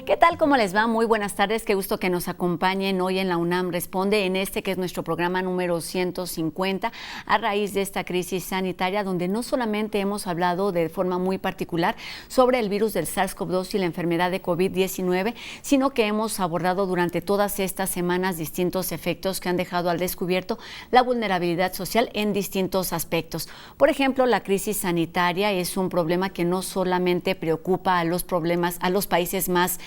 ¿Qué tal? ¿Cómo les va? Muy buenas tardes. Qué gusto que nos acompañen hoy en la UNAM Responde, en este que es nuestro programa número 150, a raíz de esta crisis sanitaria, donde no solamente hemos hablado de forma muy particular sobre el virus del SARS-CoV-2 y la enfermedad de COVID-19, sino que hemos abordado durante todas estas semanas distintos efectos que han dejado al descubierto la vulnerabilidad social en distintos aspectos. Por ejemplo, la crisis sanitaria es un problema que no solamente preocupa a los países más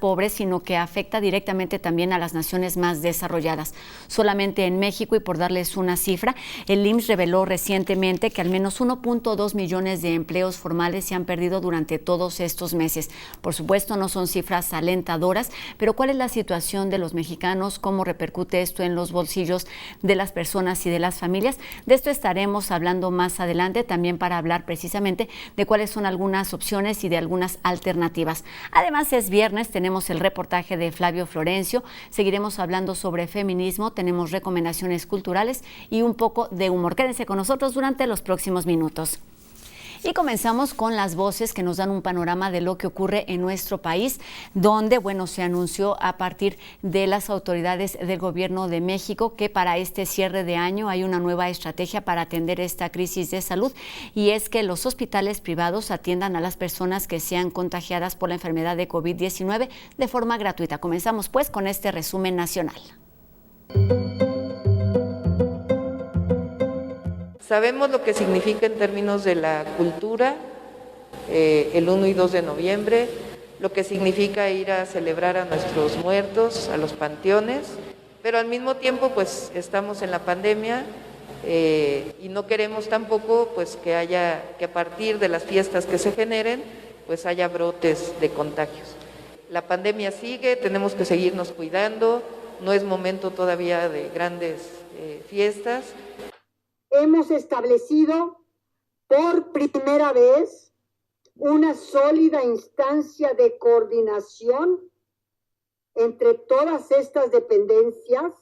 pobres, sino que afecta directamente también a las naciones más desarrolladas. Solamente en México, y por darles una cifra, el IMSS reveló recientemente que al menos 1.2 millones de empleos formales se han perdido durante todos estos meses. Por supuesto, no son cifras alentadoras, pero ¿cuál es la situación de los mexicanos? ¿Cómo repercute esto en los bolsillos de las personas y de las familias? De esto estaremos hablando más adelante, también para hablar precisamente de cuáles son algunas opciones y de algunas alternativas. Además, es viernes, tenemos el reportaje de Flavio Florencio, seguiremos hablando sobre feminismo, tenemos recomendaciones culturales y un poco de humor. Quédense con nosotros durante los próximos minutos. Y comenzamos con las voces que nos dan un panorama de lo que ocurre en nuestro país, donde, se anunció a partir de las autoridades del Gobierno de México que para este cierre de año hay una nueva estrategia para atender esta crisis de salud, y es que los hospitales privados atiendan a las personas que sean contagiadas por la enfermedad de COVID-19 de forma gratuita. Comenzamos pues con este resumen nacional. Sabemos lo que significa en términos de la cultura el 1 y 2 de noviembre, lo que significa ir a celebrar a nuestros muertos, a los panteones, pero al mismo tiempo pues estamos en la pandemia y no queremos tampoco pues que a partir de las fiestas que se generen pues haya brotes de contagios. La pandemia sigue, tenemos que seguirnos cuidando, no es momento todavía de grandes fiestas. Hemos establecido por primera vez una sólida instancia de coordinación entre todas estas dependencias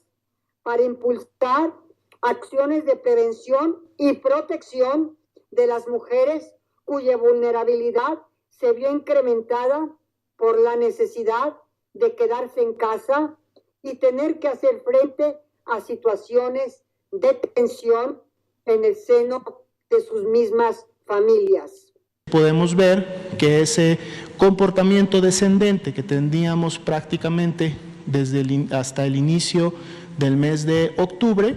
para impulsar acciones de prevención y protección de las mujeres cuya vulnerabilidad se vio incrementada por la necesidad de quedarse en casa y tener que hacer frente a situaciones de tensión en el seno de sus mismas familias. Podemos ver que ese comportamiento descendente que teníamos prácticamente hasta el inicio del mes de octubre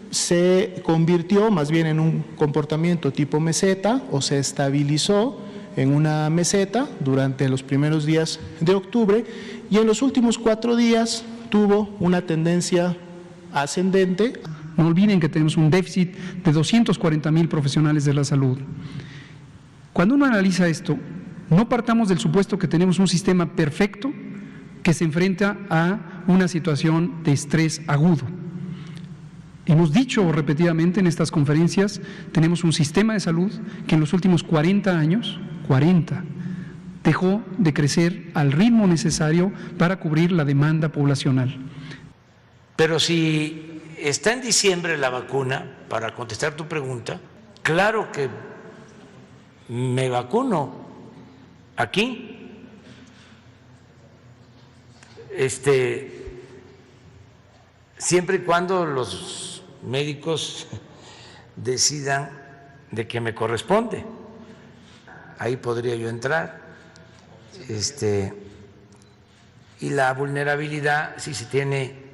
se convirtió más bien en un comportamiento tipo meseta, o se estabilizó en una meseta durante los primeros días de octubre, y en los últimos 4 días tuvo una tendencia ascendente. No olviden que tenemos un déficit de 240,000 profesionales de la salud. Cuando uno analiza esto, no partamos del supuesto que tenemos un sistema perfecto que se enfrenta a una situación de estrés agudo. Hemos dicho repetidamente en estas conferencias, tenemos un sistema de salud que en los últimos 40 años, dejó de crecer al ritmo necesario para cubrir la demanda poblacional. Pero si está en diciembre la vacuna, para contestar tu pregunta, claro que me vacuno aquí. Siempre y cuando los médicos decidan de que me corresponde, ahí podría yo entrar. Y la vulnerabilidad, si se tiene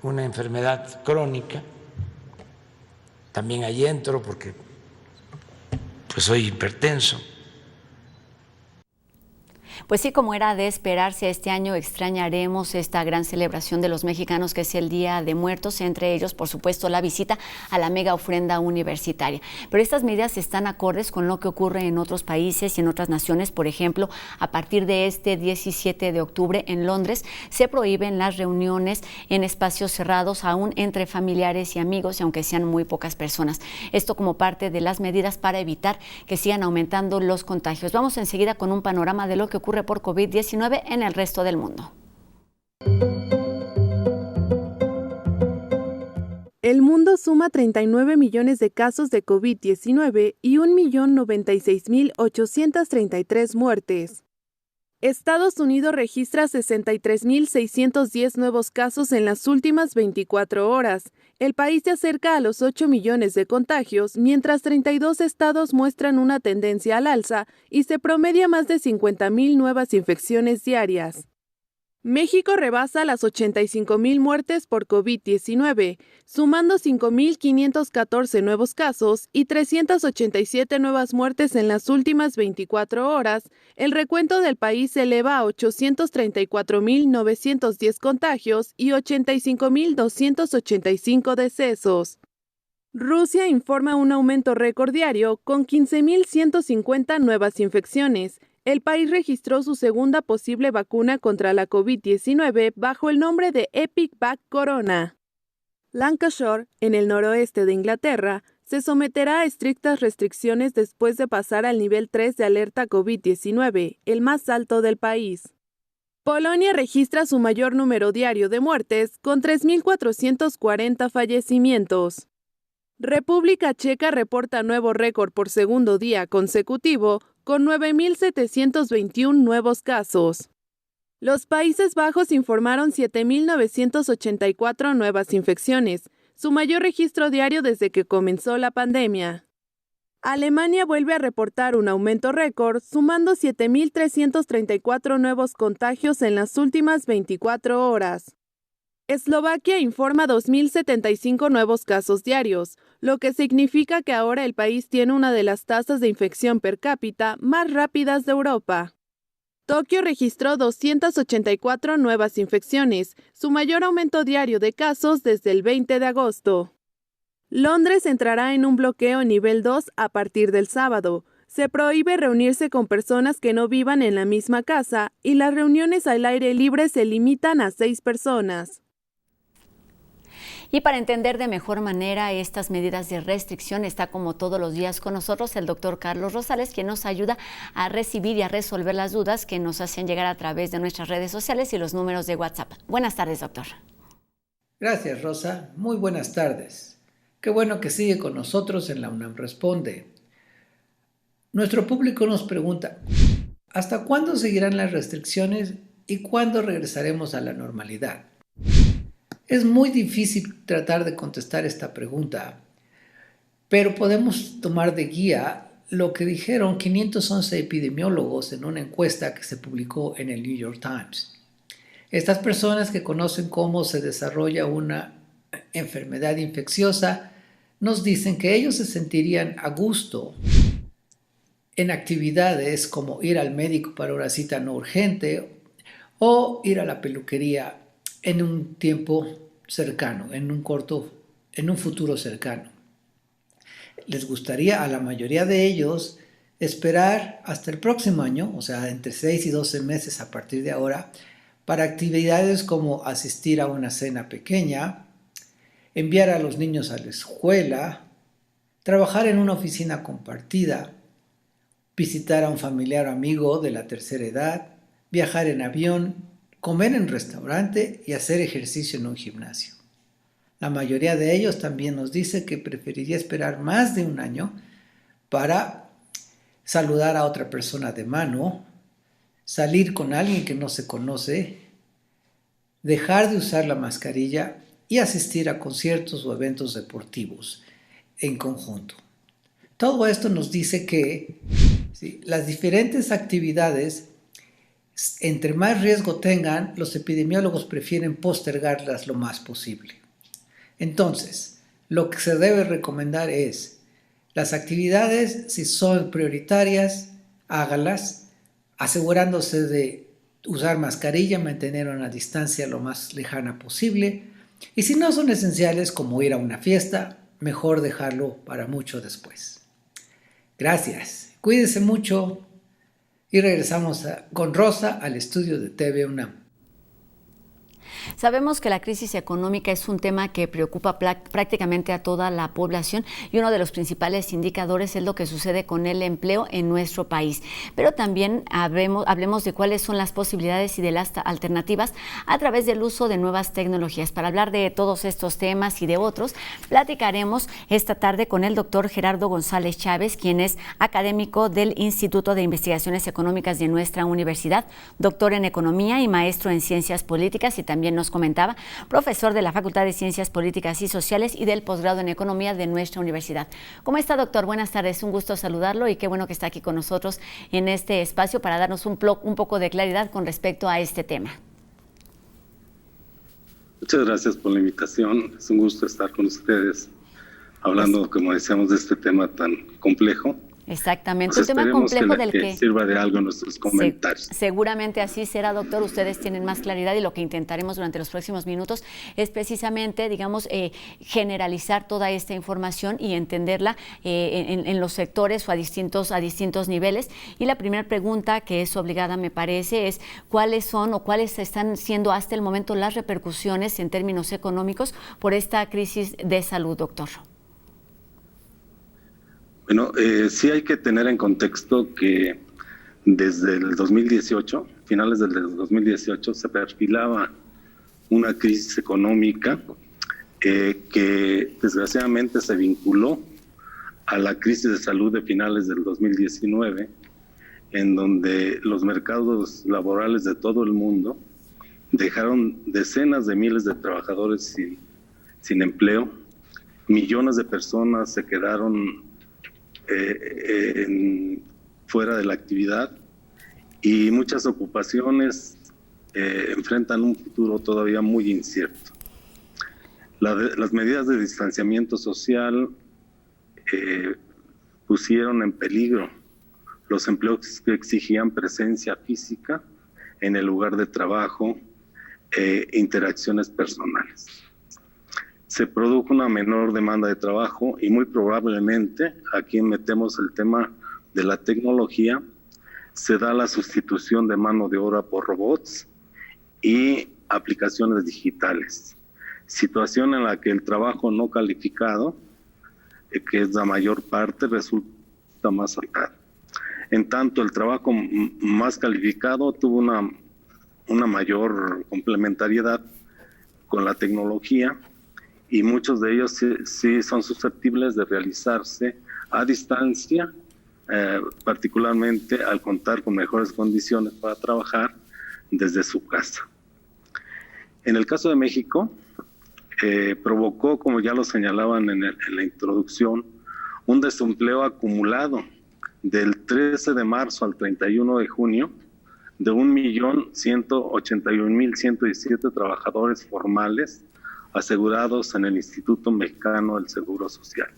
una enfermedad crónica, también ahí entro porque pues soy hipertenso. Pues sí, como era de esperarse, este año extrañaremos esta gran celebración de los mexicanos que es el Día de Muertos, entre ellos, por supuesto, la visita a la mega ofrenda universitaria. Pero estas medidas están acordes con lo que ocurre en otros países y en otras naciones. Por ejemplo, a partir de este 17 de octubre en Londres se prohíben las reuniones en espacios cerrados, aún entre familiares y amigos, y aunque sean muy pocas personas. Esto como parte de las medidas para evitar que sigan aumentando los contagios. Vamos enseguida con un panorama de lo que ocurre por COVID-19 en el resto del mundo. suma 39 millones de casos de COVID-19 y 1.096.833 muertes. Estados Unidos registra 63.610 nuevos casos en las últimas 24 horas. El país se acerca a los 8 millones de contagios, mientras 32 estados muestran una tendencia al alza y se promedia más de 50.000 nuevas infecciones diarias. México rebasa las 85.000 muertes por COVID-19, sumando 5.514 nuevos casos y 387 nuevas muertes en las últimas 24 horas. El recuento del país se eleva a 834.910 contagios y 85.285 decesos. Rusia informa un aumento récord diario con 15.150 nuevas infecciones. El país registró su segunda posible vacuna contra la COVID-19 bajo el nombre de Epic-Vac Corona. Lancashire, en el noroeste de Inglaterra, se someterá a estrictas restricciones después de pasar al nivel 3 de alerta COVID-19, el más alto del país. Polonia registra su mayor número diario de muertes, con 3.440 fallecimientos. República Checa reporta nuevo récord por segundo día consecutivo, con 9.721 nuevos casos. Los Países Bajos informaron 7.984 nuevas infecciones, su mayor registro diario desde que comenzó la pandemia. Alemania vuelve a reportar un aumento récord, sumando 7.334 nuevos contagios en las últimas 24 horas. Eslovaquia informa 2.075 nuevos casos diarios, lo que significa que ahora el país tiene una de las tasas de infección per cápita más rápidas de Europa. Tokio registró 284 nuevas infecciones, su mayor aumento diario de casos desde el 20 de agosto. Londres entrará en un bloqueo nivel 2 a partir del sábado. Se prohíbe reunirse con personas que no vivan en la misma casa y las reuniones al aire libre se limitan a 6 personas. Y para entender de mejor manera estas medidas de restricción, está como todos los días con nosotros el doctor Carlos Rosales, quien nos ayuda a recibir y a resolver las dudas que nos hacen llegar a través de nuestras redes sociales y los números de WhatsApp. Buenas tardes, doctor. Gracias, Rosa. Muy buenas tardes. Qué bueno que sigue con nosotros en la UNAM Responde. Nuestro público nos pregunta, ¿hasta cuándo seguirán las restricciones y cuándo regresaremos a la normalidad? Es muy difícil tratar de contestar esta pregunta, pero podemos tomar de guía lo que dijeron 511 epidemiólogos en una encuesta que se publicó en el New York Times. Estas personas que conocen cómo se desarrolla una enfermedad infecciosa nos dicen que ellos se sentirían a gusto en actividades como ir al médico para una cita no urgente o ir a la peluquería en un tiempo cercano, en un futuro cercano. Les gustaría a la mayoría de ellos esperar hasta el próximo año, o sea, entre 6 y 12 meses a partir de ahora, para actividades como asistir a una cena pequeña, enviar a los niños a la escuela, trabajar en una oficina compartida, visitar a un familiar o amigo de la tercera edad, viajar en avión, comer en restaurante y hacer ejercicio en un gimnasio. La mayoría de ellos también nos dice que preferiría esperar más de un año para saludar a otra persona de mano, salir con alguien que no se conoce, dejar de usar la mascarilla y asistir a conciertos o eventos deportivos en conjunto. Todo esto nos dice que las diferentes actividades, entre más riesgo tengan, los epidemiólogos prefieren postergarlas lo más posible. Entonces, lo que se debe recomendar es, las actividades, si son prioritarias, hágalas, asegurándose de usar mascarilla, mantener una distancia lo más lejana posible, y si no son esenciales, como ir a una fiesta, mejor dejarlo para mucho después. Gracias, cuídense mucho y regresamos con Rosa al estudio de TV UNAM. Sabemos que la crisis económica es un tema que preocupa prácticamente a toda la población y uno de los principales indicadores es lo que sucede con el empleo en nuestro país. Pero también hablemos de cuáles son las posibilidades y de las alternativas a través del uso de nuevas tecnologías. Para hablar de todos estos temas y de otros, platicaremos esta tarde con el doctor Gerardo González Chávez, quien es académico del Instituto de Investigaciones Económicas de nuestra universidad, doctor en Economía y maestro en Ciencias Políticas, y también nos comentaba, profesor de la Facultad de Ciencias Políticas y Sociales y del posgrado en Economía de nuestra universidad. ¿Cómo está, doctor? Buenas tardes, un gusto saludarlo y qué bueno que está aquí con nosotros en este espacio para darnos un poco de claridad con respecto a este tema. Muchas gracias por la invitación. Es un gusto estar con ustedes hablando, como decíamos, de este tema tan complejo. Exactamente, Pues un tema complejo del que sirva de algo en nuestros comentarios. Seguramente así será, doctor. Ustedes tienen más claridad y lo que intentaremos durante los próximos minutos es precisamente, digamos, generalizar toda esta información y entenderla en los sectores o a distintos niveles. Y la primera pregunta, que es obligada, me parece, es cuáles son o cuáles están siendo hasta el momento las repercusiones en términos económicos por esta crisis de salud, doctor. Bueno, sí hay que tener en contexto que desde el 2018, finales del 2018, se perfilaba una crisis económica que desgraciadamente se vinculó a la crisis de salud de finales del 2019, en donde los mercados laborales de todo el mundo dejaron decenas de miles de trabajadores sin empleo, millones de personas se quedaron fuera de la actividad y muchas ocupaciones enfrentan un futuro todavía muy incierto. Las medidas de distanciamiento social pusieron en peligro los empleos que exigían presencia física en el lugar de trabajo e interacciones personales. Se produjo una menor demanda de trabajo y muy probablemente, aquí metemos el tema de la tecnología, se da la sustitución de mano de obra por robots y aplicaciones digitales. Situación en la que el trabajo no calificado, que es la mayor parte, resulta más afectado. En tanto, el trabajo más calificado tuvo una mayor complementariedad con la tecnología, y muchos de ellos sí son susceptibles de realizarse a distancia, particularmente al contar con mejores condiciones para trabajar desde su casa. En el caso de México, provocó, como ya lo señalaban en la introducción, un desempleo acumulado del 13 de marzo al 31 de junio de 1.181.117 trabajadores formales asegurados en el Instituto Mexicano del Seguro Social.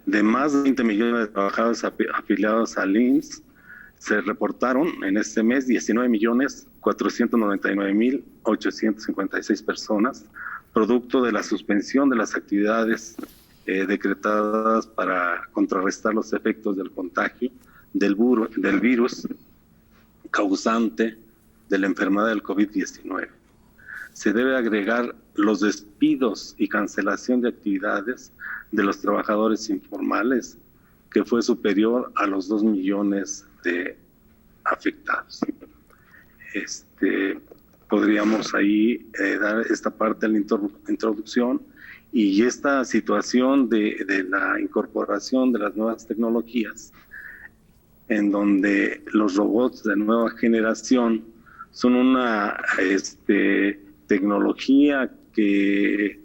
De más de 20 millones de trabajadores afiliados al IMSS, se reportaron en este mes 19.499.856 personas, producto de la suspensión de las actividades decretadas para contrarrestar los efectos del contagio del virus causante de la enfermedad del COVID-19. Se debe agregar los despidos y cancelación de actividades de los trabajadores informales, que fue superior a los 2 millones de afectados. Podríamos ahí dar esta parte de la introducción, y esta situación de la incorporación de las nuevas tecnologías, en donde los robots de nueva generación son una tecnología que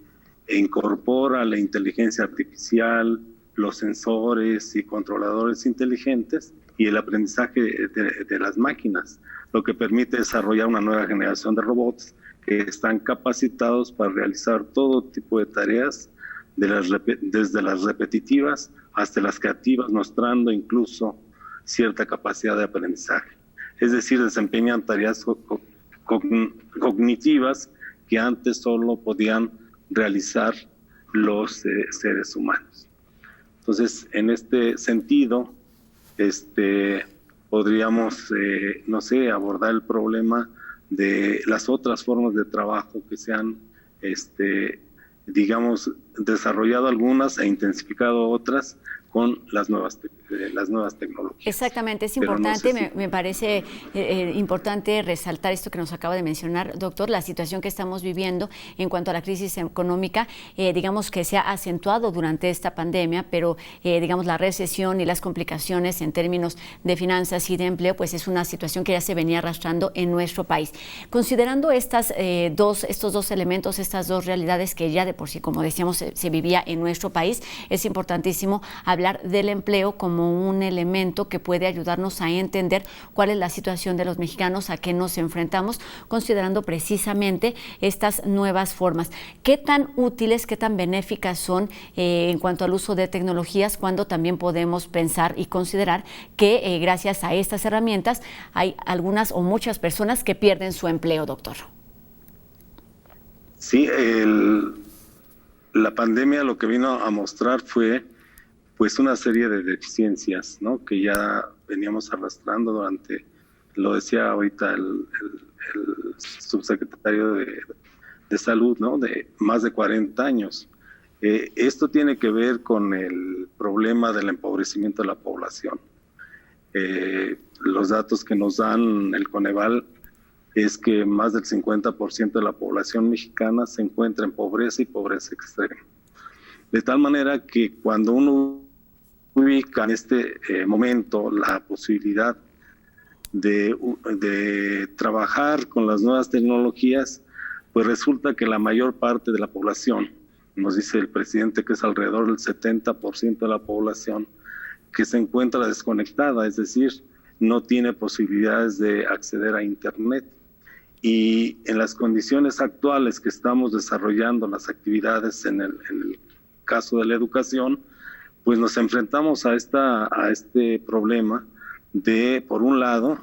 incorpora la inteligencia artificial, los sensores y controladores inteligentes y el aprendizaje de las máquinas, lo que permite desarrollar una nueva generación de robots que están capacitados para realizar todo tipo de tareas, desde las repetitivas hasta las creativas, mostrando incluso cierta capacidad de aprendizaje. Es decir, desempeñan tareas cognitivas que antes solo podían realizar los seres humanos. Entonces, en este sentido, podríamos, abordar el problema de las otras formas de trabajo que se han, digamos, desarrollado algunas e intensificado otras con las nuevas tecnologías. Exactamente, es importante, no sé si... me parece importante resaltar esto que nos acaba de mencionar, doctor, la situación que estamos viviendo en cuanto a la crisis económica, digamos que se ha acentuado durante esta pandemia, pero digamos la recesión y las complicaciones en términos de finanzas y de empleo, pues es una situación que ya se venía arrastrando en nuestro país. Considerando estos dos elementos, estas dos realidades que ya de por sí, como decíamos, se vivía en nuestro país, es importantísimo hablar del empleo como un elemento que puede ayudarnos a entender cuál es la situación de los mexicanos, a qué nos enfrentamos, considerando precisamente estas nuevas formas. ¿Qué tan útiles, qué tan benéficas son en cuanto al uso de tecnologías, cuando también podemos pensar y considerar que gracias a estas herramientas hay algunas o muchas personas que pierden su empleo, doctor? Sí, la pandemia lo que vino a mostrar fue pues una serie de deficiencias, ¿no?, que ya veníamos arrastrando durante, lo decía ahorita el subsecretario de Salud, ¿no?, de más de 40 años. Esto tiene que ver con el problema del empobrecimiento de la población. Los datos que nos dan el Coneval es que más del 50% de la población mexicana se encuentra en pobreza y pobreza extrema. De tal manera que cuando uno ubica en este momento la posibilidad de trabajar con las nuevas tecnologías, pues resulta que la mayor parte de la población, nos dice el presidente que es alrededor del 70% de la población, que se encuentra desconectada, es decir, no tiene posibilidades de acceder a Internet. Y en las condiciones actuales que estamos desarrollando las actividades en el caso de la educación, pues nos enfrentamos a este problema de, por un lado,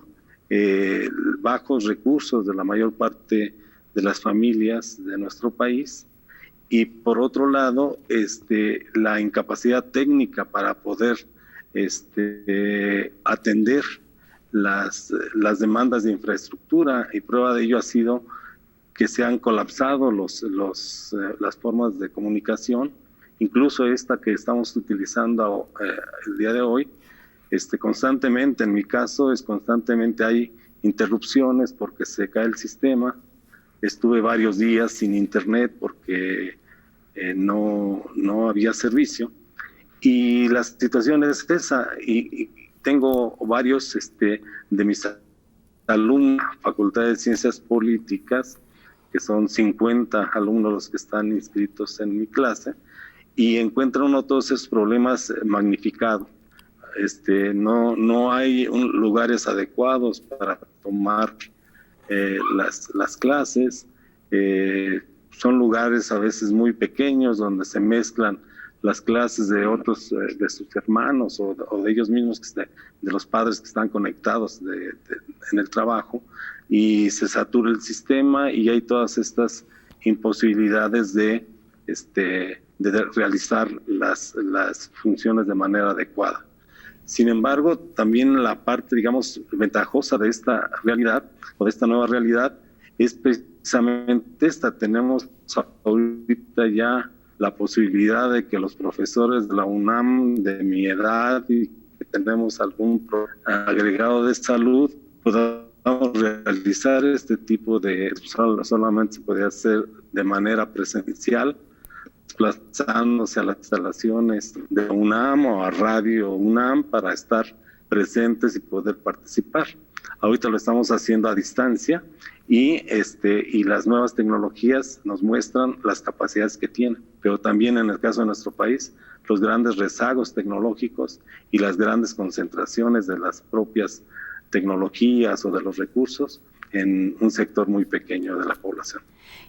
bajos recursos de la mayor parte de las familias de nuestro país, y por otro lado, la incapacidad técnica para poder atender las demandas de infraestructura, y prueba de ello ha sido que se han colapsado las formas de comunicación. Incluso esta que estamos utilizando el día de hoy, constantemente, en mi caso, constantemente hay interrupciones porque se cae el sistema. Estuve varios días sin internet porque no había servicio. Y la situación es esa. Y tengo varios de mis alumnos, Facultad de Ciencias Políticas, que son 50 alumnos los que están inscritos en mi clase, y encuentra uno todos esos problemas magnificados. No hay lugares adecuados para tomar las clases. Son lugares a veces muy pequeños donde se mezclan las clases de otros, de sus hermanos o de ellos mismos, de los padres que están conectados en el trabajo, y se satura el sistema y hay todas estas imposibilidades de realizar las funciones de manera adecuada. Sin embargo, también la parte, digamos, ventajosa de esta realidad o de esta nueva realidad es precisamente esta. Tenemos ahorita ya la posibilidad de que los profesores de la UNAM de mi edad y que tenemos algún agregado de salud podamos realizar este tipo de, solamente se podía hacer de manera presencial, desplazándose a las instalaciones de UNAM o a Radio UNAM para estar presentes y poder participar. Ahorita lo estamos haciendo a distancia y las nuevas tecnologías nos muestran las capacidades que tienen, pero también en el caso de nuestro país, los grandes rezagos tecnológicos y las grandes concentraciones de las propias tecnologías o de los recursos en un sector muy pequeño de la población.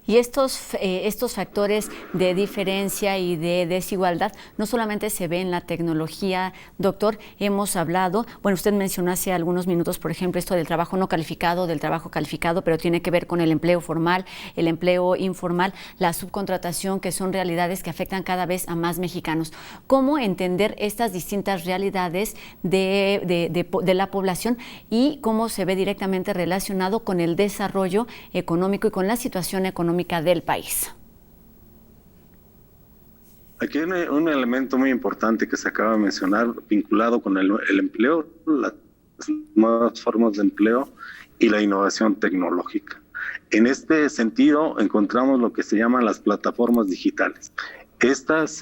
Y estos factores de diferencia y de desigualdad no solamente se ve en la tecnología, doctor. Hemos hablado, bueno, usted mencionó hace algunos minutos, por ejemplo, esto del trabajo no calificado, del trabajo calificado, pero tiene que ver con el empleo formal, el empleo informal, la subcontratación, que son realidades que afectan cada vez a más mexicanos. ¿Cómo entender estas distintas realidades de la población y cómo se ve directamente relacionado con el desarrollo económico y con la situación económica del país. Aquí hay un elemento muy importante que se acaba de mencionar, vinculado con el empleo, las nuevas formas de empleo y la innovación tecnológica. En este sentido, encontramos lo que se llaman las plataformas digitales. Estas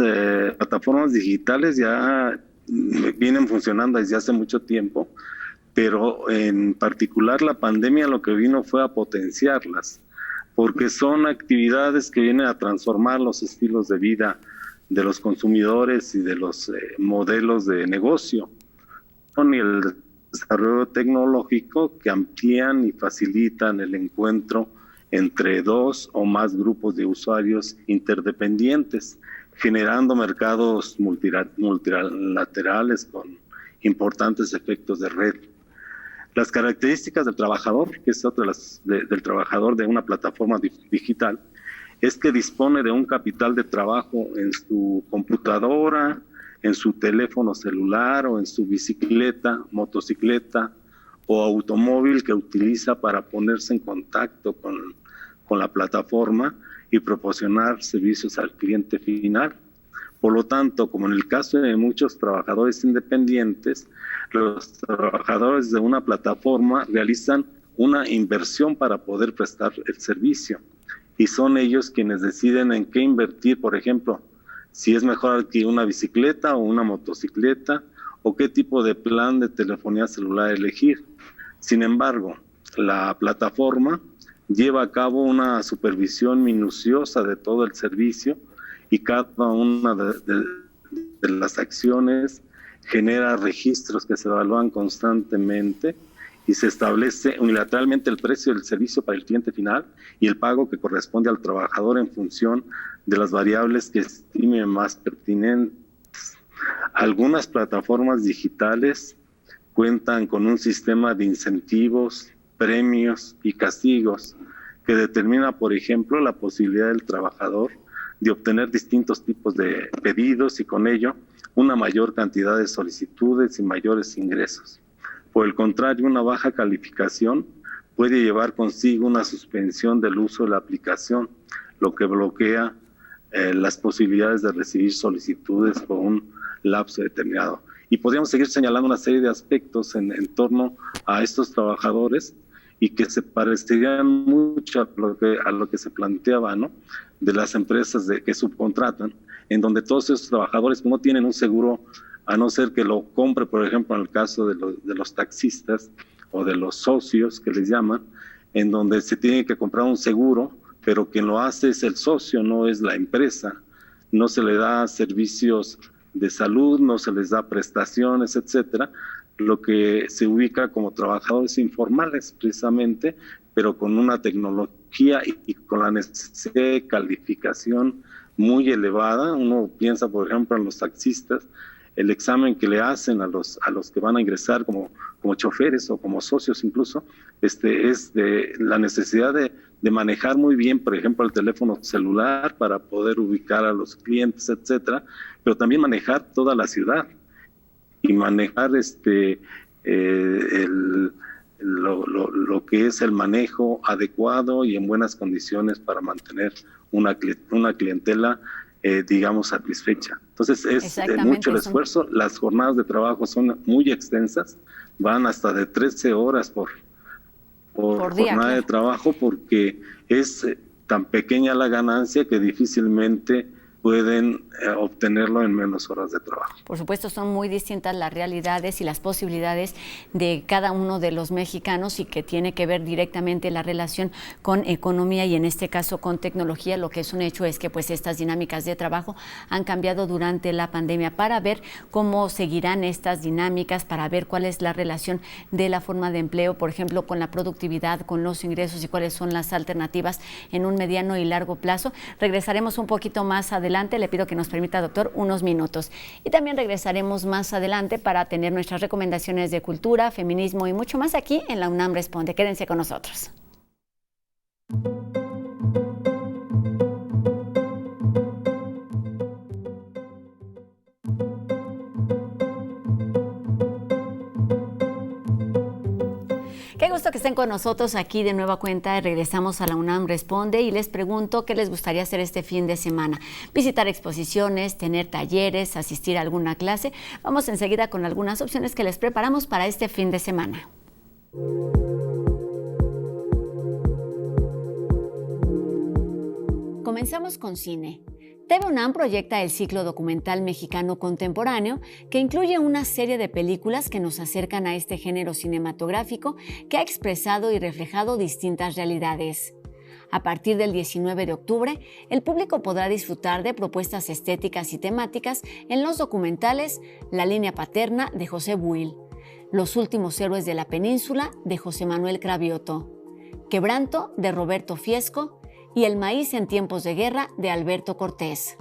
plataformas digitales ya vienen funcionando desde hace mucho tiempo, pero en particular la pandemia lo que vino fue a potenciarlas, porque son actividades que vienen a transformar los estilos de vida de los consumidores y de los modelos de negocio, y el desarrollo tecnológico que amplían y facilitan el encuentro entre dos o más grupos de usuarios interdependientes, generando mercados multilaterales con importantes efectos de red. Las características del trabajador, que es otra del trabajador de una plataforma digital, es que dispone de un capital de trabajo en su computadora, en su teléfono celular o en su bicicleta, motocicleta o automóvil que utiliza para ponerse en contacto con la plataforma y proporcionar servicios al cliente final. Por lo tanto, como en el caso de muchos trabajadores independientes, los trabajadores de una plataforma realizan una inversión para poder prestar el servicio. Y son ellos quienes deciden en qué invertir, por ejemplo, si es mejor adquirir una bicicleta o una motocicleta, o qué tipo de plan de telefonía celular elegir. Sin embargo, la plataforma lleva a cabo una supervisión minuciosa de todo el servicio y cada una de las acciones genera registros que se evalúan constantemente y se establece unilateralmente el precio del servicio para el cliente final y el pago que corresponde al trabajador en función de las variables que estime más pertinentes. Algunas plataformas digitales cuentan con un sistema de incentivos, premios y castigos que determina, por ejemplo, la posibilidad del trabajador de obtener distintos tipos de pedidos y con ello una mayor cantidad de solicitudes y mayores ingresos. Por el contrario, una baja calificación puede llevar consigo una suspensión del uso de la aplicación, lo que bloquea las posibilidades de recibir solicitudes por un lapso determinado. Y podríamos seguir señalando una serie de aspectos en torno a estos trabajadores y que se parecerían mucho a lo que se planteaba, ¿no?, de las empresas que subcontratan, en donde todos esos trabajadores no tienen un seguro, a no ser que lo compre, por ejemplo, en el caso de los taxistas o de los socios que les llaman, en donde se tiene que comprar un seguro, pero quien lo hace es el socio, no es la empresa. No se le da servicios de salud, no se les da prestaciones, etcétera, lo que se ubica como trabajadores informales precisamente, pero con una tecnología y con la necesidad de calificación muy elevada. Uno piensa, por ejemplo, en los taxistas, el examen que le hacen a los que van a ingresar como choferes o como socios incluso, es de la necesidad de manejar muy bien, por ejemplo, el teléfono celular para poder ubicar a los clientes, etcétera, pero también manejar toda la ciudad y manejar lo que es el manejo adecuado y en buenas condiciones para mantener una clientela digamos, satisfecha. Entonces es mucho el esfuerzo. Las jornadas de trabajo son muy extensas, van hasta de 13 horas por día, jornada de trabajo, porque es tan pequeña la ganancia que difícilmente pueden obtenerlo en menos horas de trabajo. Por supuesto, son muy distintas las realidades y las posibilidades de cada uno de los mexicanos y que tiene que ver directamente la relación con economía y en este caso con tecnología. Lo que es un hecho es que pues estas dinámicas de trabajo han cambiado durante la pandemia. Para ver cómo seguirán estas dinámicas, para ver cuál es la relación de la forma de empleo, por ejemplo, con la productividad, con los ingresos y cuáles son las alternativas en un mediano y largo plazo. Regresaremos un poquito más adelante. Le pido que nos permita, doctor, unos minutos. Y también regresaremos más adelante para tener nuestras recomendaciones de cultura, feminismo y mucho más aquí en la UNAM Responde. Quédense con nosotros. gusto que estén con nosotros aquí de nueva cuenta. Regresamos a la UNAM Responde y les pregunto qué les gustaría hacer este fin de semana. Visitar exposiciones, tener talleres, asistir a alguna clase. Vamos enseguida con algunas opciones que les preparamos para este fin de semana. Comenzamos con cine. TV UNAM proyecta el ciclo documental mexicano contemporáneo, que incluye una serie de películas que nos acercan a este género cinematográfico que ha expresado y reflejado distintas realidades. A partir del 19 de octubre, el público podrá disfrutar de propuestas estéticas y temáticas en los documentales La línea paterna, de José Buil, Los últimos héroes de la península, de José Manuel Cravioto, Quebranto, de Roberto Fiesco, y El maíz en tiempos de guerra, de Alberto Cortés.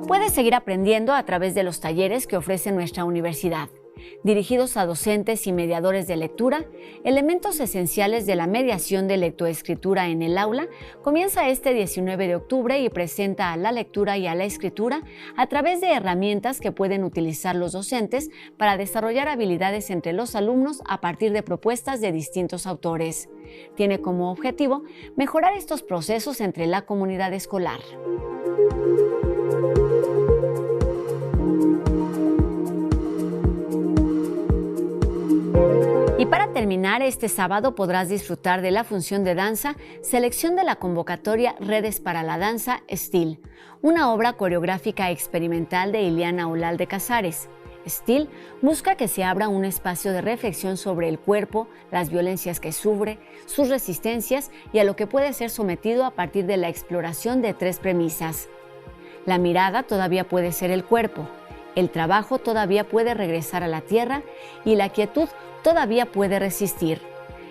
Puedes seguir aprendiendo a través de los talleres que ofrece nuestra universidad, dirigidos a docentes y mediadores de lectura. Elementos esenciales de la mediación de lectoescritura en el aula comienza este 19 de octubre y presenta a la lectura y a la escritura a través de herramientas que pueden utilizar los docentes para desarrollar habilidades entre los alumnos a partir de propuestas de distintos autores. Tiene como objetivo mejorar estos procesos entre la comunidad escolar. Y para terminar, este sábado podrás disfrutar de la función de danza, selección de la convocatoria Redes para la Danza, STIL, una obra coreográfica experimental de Ileana Olalde Casares. STIL busca que se abra un espacio de reflexión sobre el cuerpo, las violencias que sufre, sus resistencias y a lo que puede ser sometido a partir de la exploración de 3 premisas. La mirada todavía puede ser el cuerpo, el trabajo todavía puede regresar a la tierra y la quietud todavía puede resistir.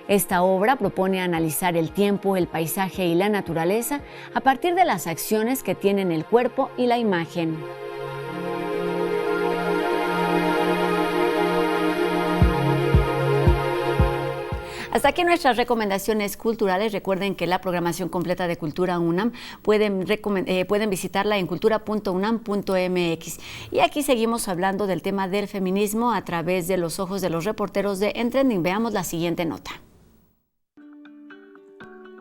Esta obra propone analizar el tiempo, el paisaje y la naturaleza a partir de las acciones que tienen el cuerpo y la imagen. Hasta aquí nuestras recomendaciones culturales. Recuerden que la programación completa de Cultura UNAM pueden visitarla en cultura.unam.mx. Y aquí seguimos hablando del tema del feminismo a través de los ojos de los reporteros de En Trending. Veamos la siguiente nota.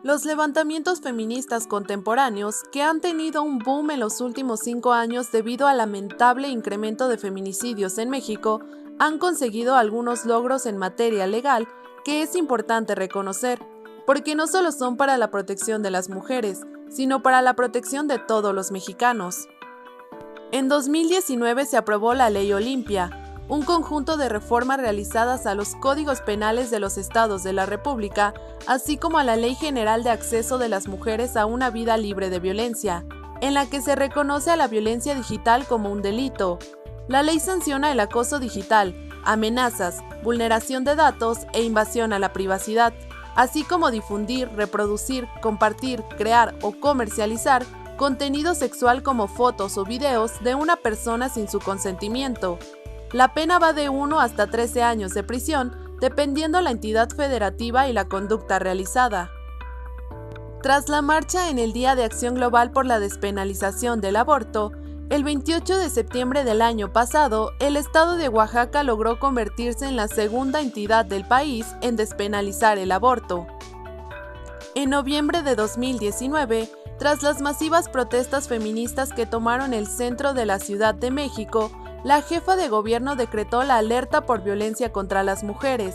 Los levantamientos feministas contemporáneos, que han tenido un boom en los últimos 5 años debido al lamentable incremento de feminicidios en México, han conseguido algunos logros en materia legal que es importante reconocer, porque no solo son para la protección de las mujeres, sino para la protección de todos los mexicanos. En 2019 se aprobó la Ley Olimpia, un conjunto de reformas realizadas a los códigos penales de los estados de la República, así como a la Ley General de Acceso de las Mujeres a una Vida Libre de Violencia, en la que se reconoce a la violencia digital como un delito. La ley sanciona el acoso digital, amenazas, vulneración de datos e invasión a la privacidad, así como difundir, reproducir, compartir, crear o comercializar contenido sexual como fotos o videos de una persona sin su consentimiento. La pena va de 1 hasta 13 años de prisión, dependiendo la entidad federativa y la conducta realizada. Tras la marcha en el Día de Acción Global por la Despenalización del Aborto, el 28 de septiembre del año pasado, el estado de Oaxaca logró convertirse en la segunda entidad del país en despenalizar el aborto. En noviembre de 2019, tras las masivas protestas feministas que tomaron el centro de la Ciudad de México, la jefa de gobierno decretó la alerta por violencia contra las mujeres.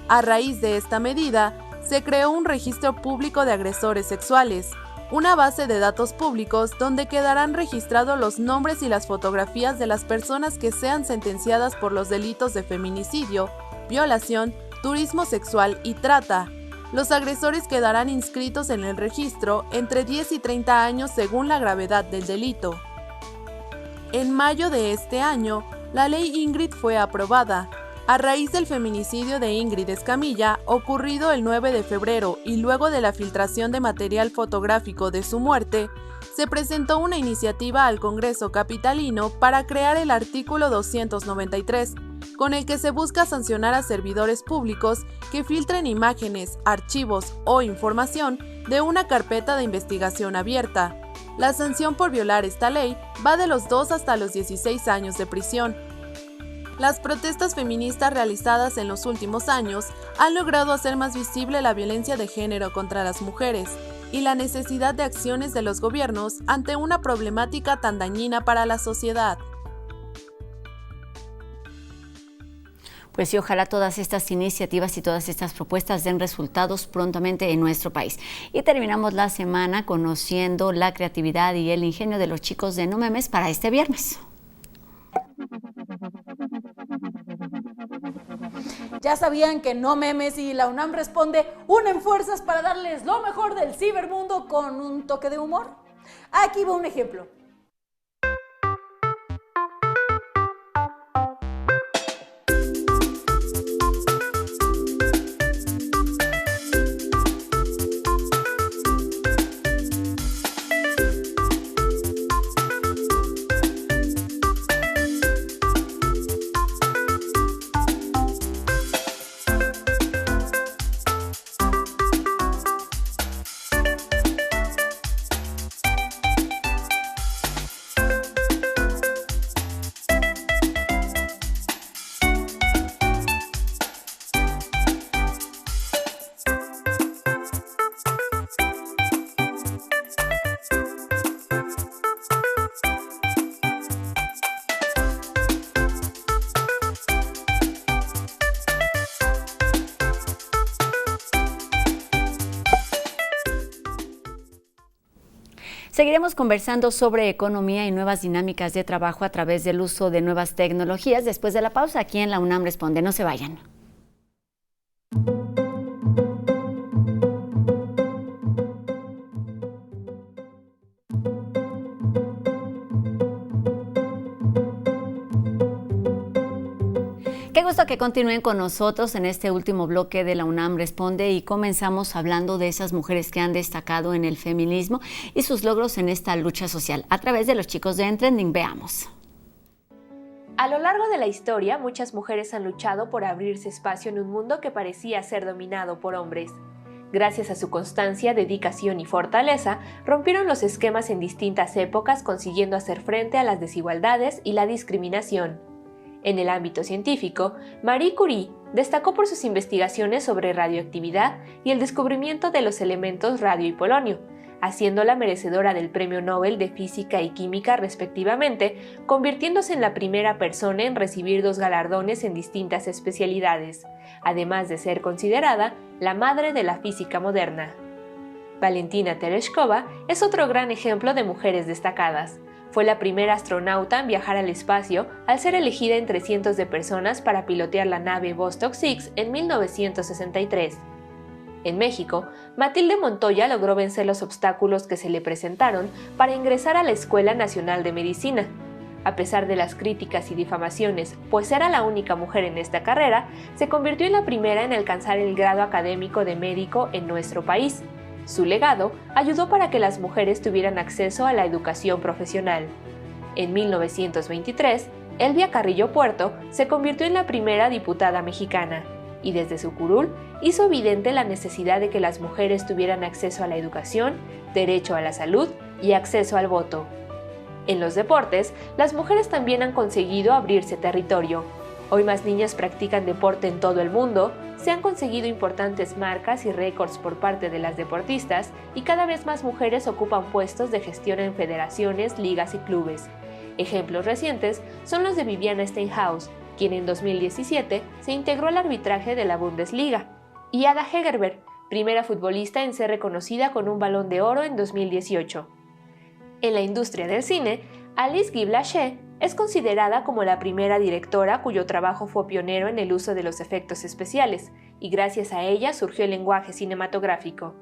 A raíz de esta medida, se creó un registro público de agresores sexuales, una base de datos públicos donde quedarán registrados los nombres y las fotografías de las personas que sean sentenciadas por los delitos de feminicidio, violación, turismo sexual y trata. Los agresores quedarán inscritos en el registro entre 10 y 30 años según la gravedad del delito. En mayo de este año, la ley Ingrid fue aprobada. A raíz del feminicidio de Ingrid Escamilla, ocurrido el 9 de febrero y luego de la filtración de material fotográfico de su muerte, se presentó una iniciativa al Congreso capitalino para crear el artículo 293, con el que se busca sancionar a servidores públicos que filtren imágenes, archivos o información de una carpeta de investigación abierta. La sanción por violar esta ley va de los 2 hasta los 16 años de prisión. Las protestas feministas realizadas en los últimos años han logrado hacer más visible la violencia de género contra las mujeres y la necesidad de acciones de los gobiernos ante una problemática tan dañina para la sociedad. Pues sí, ojalá todas estas iniciativas y todas estas propuestas den resultados prontamente en nuestro país. Y terminamos la semana conociendo la creatividad y el ingenio de los chicos de No Memes para este viernes. Ya sabían que No Memes y la UNAM Responde unen fuerzas para darles lo mejor del cibermundo con un toque de humor. Aquí va un ejemplo. Seguiremos conversando sobre economía y nuevas dinámicas de trabajo a través del uso de nuevas tecnologías después de la pausa aquí en la UNAM Responde. No se vayan. Qué gusto que continúen con nosotros en este último bloque de la UNAM Responde y comenzamos hablando de esas mujeres que han destacado en el feminismo y sus logros en esta lucha social. A través de los chicos de Trending, veamos. A lo largo de la historia, muchas mujeres han luchado por abrirse espacio en un mundo que parecía ser dominado por hombres. Gracias a su constancia, dedicación y fortaleza, rompieron los esquemas en distintas épocas, consiguiendo hacer frente a las desigualdades y la discriminación. En el ámbito científico, Marie Curie destacó por sus investigaciones sobre radioactividad y el descubrimiento de los elementos radio y polonio, haciéndola merecedora del Premio Nobel de Física y Química respectivamente, convirtiéndose en la primera persona en recibir 2 galardones en distintas especialidades, además de ser considerada la madre de la física moderna. Valentina Tereshkova es otro gran ejemplo de mujeres destacadas. Fue la primera astronauta en viajar al espacio al ser elegida entre cientos de personas para pilotear la nave Vostok 6 en 1963. En México, Matilde Montoya logró vencer los obstáculos que se le presentaron para ingresar a la Escuela Nacional de Medicina. A pesar de las críticas y difamaciones, pues era la única mujer en esta carrera, se convirtió en la primera en alcanzar el grado académico de médico en nuestro país. Su legado ayudó para que las mujeres tuvieran acceso a la educación profesional. En 1923, Elvia Carrillo Puerto se convirtió en la primera diputada mexicana y desde su curul hizo evidente la necesidad de que las mujeres tuvieran acceso a la educación, derecho a la salud y acceso al voto. En los deportes, las mujeres también han conseguido abrirse territorio. Hoy más niñas practican deporte en todo el mundo, se han conseguido importantes marcas y récords por parte de las deportistas y cada vez más mujeres ocupan puestos de gestión en federaciones, ligas y clubes. Ejemplos recientes son los de Viviana Steinhaus, quien en 2017 se integró al arbitraje de la Bundesliga, y Ada Hegerberg, primera futbolista en ser reconocida con un Balón de Oro en 2018. En la industria del cine, Alice Guy Blaché es considerada como la primera directora cuyo trabajo fue pionero en el uso de los efectos especiales, y gracias a ella surgió el lenguaje cinematográfico.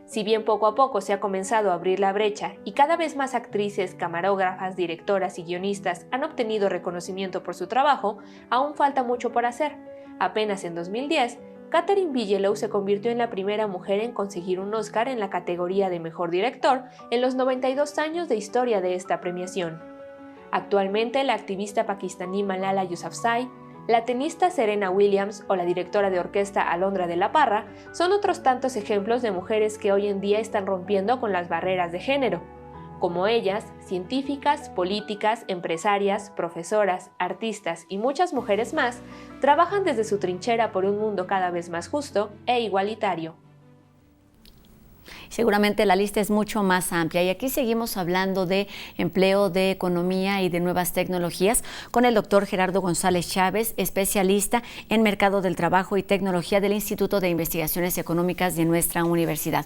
Si bien poco a poco se ha comenzado a abrir la brecha y cada vez más actrices, camarógrafas, directoras y guionistas han obtenido reconocimiento por su trabajo, aún falta mucho por hacer. Apenas en 2010, Catherine Bigelow se convirtió en la primera mujer en conseguir un Oscar en la categoría de Mejor Director en los 92 años de historia de esta premiación. Actualmente, la activista pakistaní Malala Yousafzai, la tenista Serena Williams o la directora de orquesta Alondra de la Parra son otros tantos ejemplos de mujeres que hoy en día están rompiendo con las barreras de género. Como ellas, científicas, políticas, empresarias, profesoras, artistas y muchas mujeres más trabajan desde su trinchera por un mundo cada vez más justo e igualitario. Seguramente la lista es mucho más amplia y aquí seguimos hablando de empleo, de economía y de nuevas tecnologías con el doctor Gerardo González Chávez, especialista en mercado del trabajo y tecnología del Instituto de Investigaciones Económicas de nuestra universidad.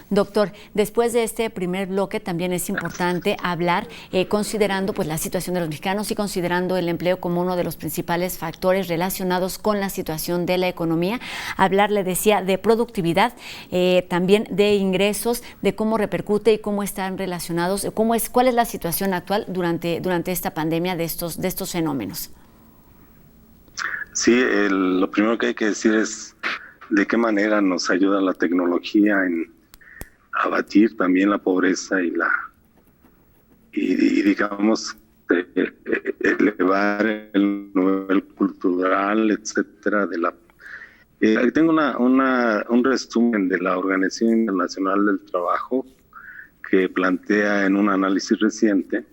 Doctor, después de este primer bloque también es importante hablar, considerando pues la situación de los mexicanos y considerando el empleo como uno de los principales factores relacionados con la situación de la economía, hablar, le decía, de productividad, también de ingresos, de cómo repercute y cómo están relacionados, cuál es la situación actual durante esta pandemia de estos fenómenos. Sí, lo primero que hay que decir es de qué manera nos ayuda la tecnología en abatir también la pobreza y digamos elevar el nivel cultural, etcétera, de la. Tengo un resumen de la Organización Internacional del Trabajo que plantea en un análisis reciente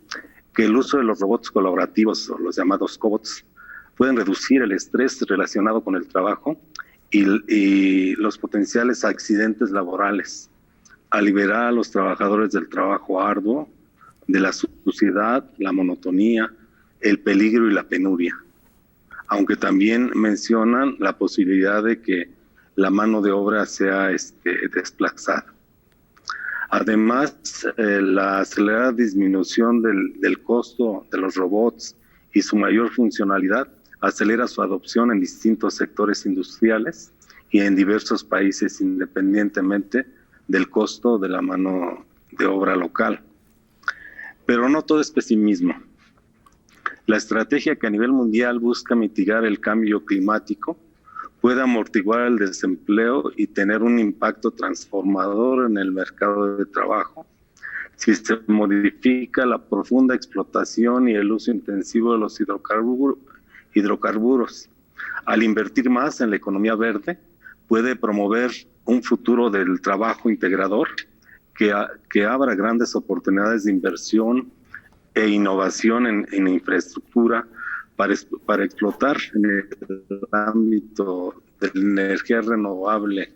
que el uso de los robots colaborativos, o los llamados cobots, pueden reducir el estrés relacionado con el trabajo y los potenciales accidentes laborales, a liberar a los trabajadores del trabajo arduo, de la suciedad, la monotonía, el peligro y la penuria. Aunque también mencionan la posibilidad de que la mano de obra sea desplazada. Además, la acelerada disminución del costo de los robots y su mayor funcionalidad acelera su adopción en distintos sectores industriales y en diversos países, independientemente del costo de la mano de obra local. Pero no todo es pesimismo. La estrategia que a nivel mundial busca mitigar el cambio climático puede amortiguar el desempleo y tener un impacto transformador en el mercado de trabajo si se modifica la profunda explotación y el uso intensivo de los hidrocarburos. Al invertir más en la economía verde, puede promover un futuro del trabajo integrador que abra grandes oportunidades de inversión e innovación en infraestructura para explotar en el ámbito de la energía renovable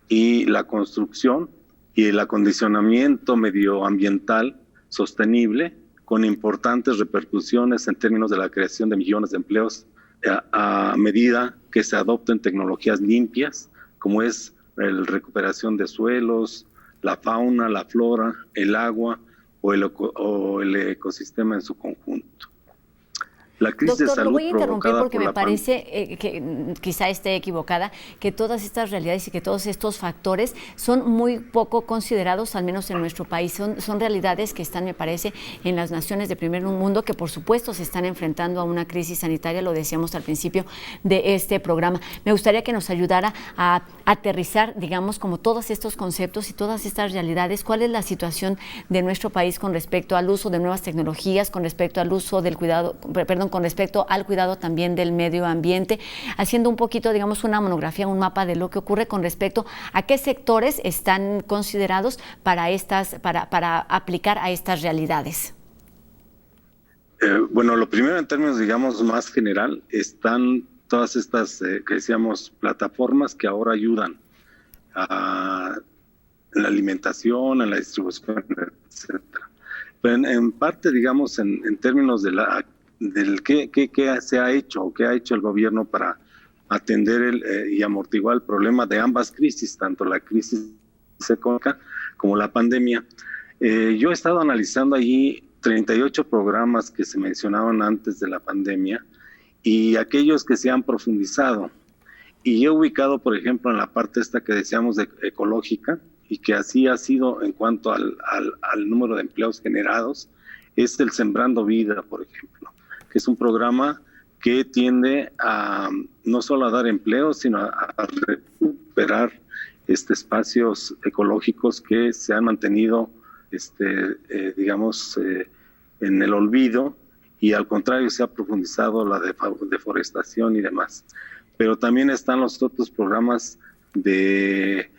y la construcción y el acondicionamiento medioambiental sostenible, con importantes repercusiones en términos de la creación de millones de empleos a medida que se adopten tecnologías limpias, como es la recuperación de suelos, la fauna, la flora, el agua o el ecosistema en su conjunto. La crisis Doctor, de salud lo voy a interrumpir porque me por parece que quizá esté equivocada, que todas estas realidades y que todos estos factores son muy poco considerados, al menos en nuestro país. Son realidades que están, me parece, en las naciones de primer mundo, que por supuesto se están enfrentando a una crisis sanitaria, lo decíamos al principio de este programa. Me gustaría que nos ayudara a aterrizar, digamos, como todos estos conceptos y todas estas realidades. ¿Cuál es la situación de nuestro país con respecto al uso de nuevas tecnologías, con respecto al uso del cuidado, con respecto al cuidado también del medio ambiente, haciendo un poquito, digamos, una monografía, un mapa de lo que ocurre con respecto a qué sectores están considerados para aplicar a estas realidades? Bueno, lo primero en términos, digamos, más general, están todas estas, que decíamos, plataformas que ahora ayudan en la alimentación, en la distribución, etcétera. Pero en parte, digamos, en términos del qué se ha hecho o qué ha hecho el gobierno para atender y amortiguar el problema de ambas crisis, tanto la crisis económica como la pandemia. Yo he estado analizando allí 38 programas que se mencionaban antes de la pandemia y aquellos que se han profundizado. Y he ubicado, por ejemplo, en la parte esta que decíamos de ecológica, y que así ha sido en cuanto al número de empleos generados, es el Sembrando Vida, por ejemplo, que es un programa que tiende a no solo a dar empleo, sino a recuperar espacios ecológicos que se han mantenido, digamos, en el olvido, y al contrario se ha profundizado la deforestación y demás. Pero también están los otros programas de